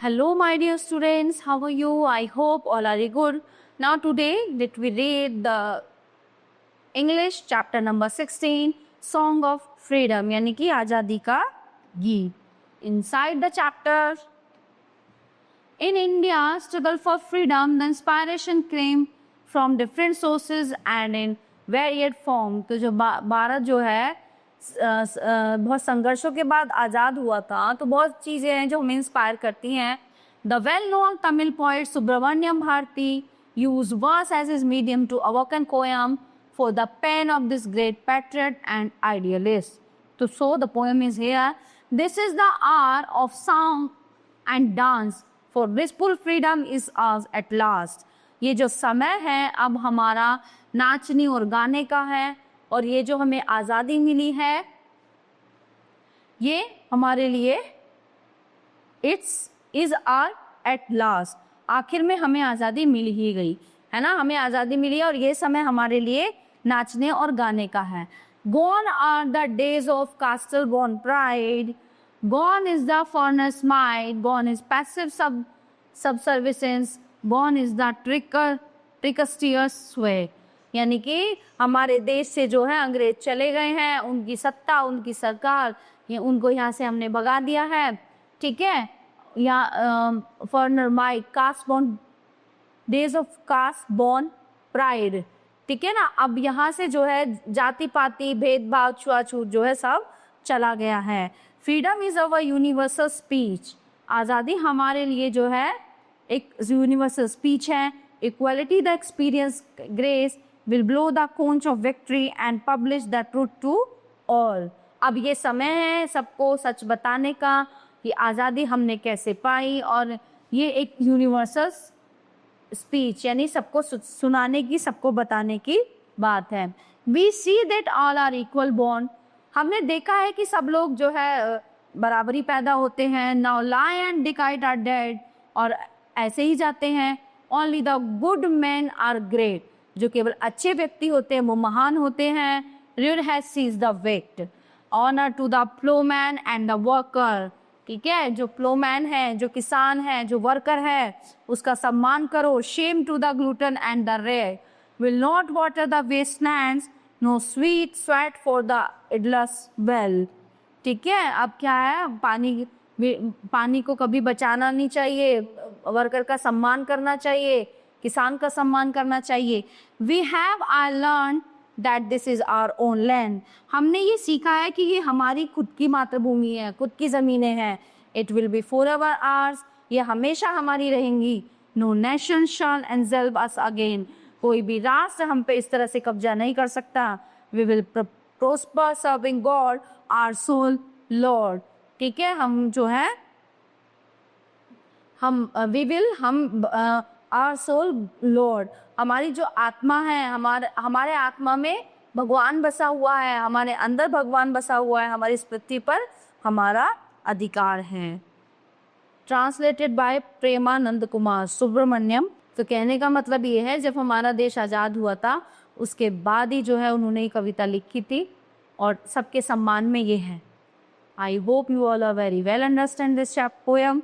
Hello, my dear students. How are you? I hope all are good. Now, today, let we read the English chapter number 16, Song of Freedom, यानी कि आज़ादी का गीत. Inside the chapter, in India, struggle for freedom, the inspiration came from different sources and in varied form. तो जो भारत जो है बहुत संघर्षों के बाद आज़ाद हुआ था, तो बहुत चीज़ें हैं जो हमें इंस्पायर करती हैं. The well known Tamil poet Subramania Bharati used verse as his medium to awaken poem for the pen of this great patriot and idealist. So the poem is here. This is the hour of song and dance, for blissful freedom is ours at last. ये जो समय है अब हमारा नाचने और गाने का है, और ये जो हमें आज़ादी मिली है ये हमारे लिए इज आर एट लास्ट. आखिर में हमें आज़ादी मिल ही गई है ना, हमें आज़ादी मिली है और ये समय हमारे लिए नाचने और गाने का है. Gone are the days of castle-born pride. Gone is the furnace might. Gone is passive subservience. Gone is the tricksterous sway. यानी कि हमारे देश से जो है अंग्रेज चले गए हैं, उनकी सत्ता, उनकी सरकार, ये उनको यहाँ से हमने भगा दिया है. ठीक है, या foreigner might, caste born, days of caste born pride. ठीक है ना, अब यहाँ से जो है जाति पाति भेदभाव छुआछूत जो है सब चला गया है. Freedom is our universal speech. आज़ादी हमारे लिए जो है एक यूनिवर्सल स्पीच है. Equality the experience grace will blow the conch of victory and publish the truth to all. अब ये समय है सबको सच बताने का कि आज़ादी हमने कैसे पाई, और ये एक यूनिवर्सल स्पीच यानी सबको सुनाने की, सबको बताने की बात है. We see that all are equal born. हमने देखा है कि सब लोग जो है बराबरी पैदा होते हैं. Now lie and decayed are dead, और ऐसे ही जाते हैं. Only the good man are great. जो केवल अच्छे व्यक्ति होते हैं वो महान होते हैं. Ruin has seized the wicked. Honour to the ploughman and the worker. ठीक है, जो प्लोमैन है, जो किसान है, जो वर्कर है, उसका सम्मान करो. Shame to the glutton and the rare. Will not water the wastelands, no sweet sweat for the idless well. ठीक है, अब क्या है, पानी को कभी बचाना नहीं चाहिए, वर्कर का सम्मान करना चाहिए, किसान का सम्मान करना चाहिए. We have I learn that this is our own land. हमने ये सीखा है कि ये हमारी खुद की मातृभूमि है, खुद की ज़मीनें हैं. It will be forever hours. ये हमेशा हमारी रहेंगी. नो नेशन शैल एनवेल्व अस अगेन. कोई भी राष्ट्र हम पे इस तरह से कब्जा नहीं कर सकता. We will prosper serving God our soul lord. ठीक है, हम जो है हम आवर सोल लॉर्ड, हमारी जो आत्मा है, हमारे आत्मा में भगवान बसा हुआ है, हमारे अंदर भगवान बसा हुआ है, हमारी इस पृथ्वी पर हमारा अधिकार है. Translated by Premanand Kumar Subramaniam. तो कहने का मतलब ये है, जब हमारा देश आज़ाद हुआ था उसके बाद ही जो है उन्होंने ये कविता लिखी थी, और सबके सम्मान में ये है. I hope you all are very well understand this poem.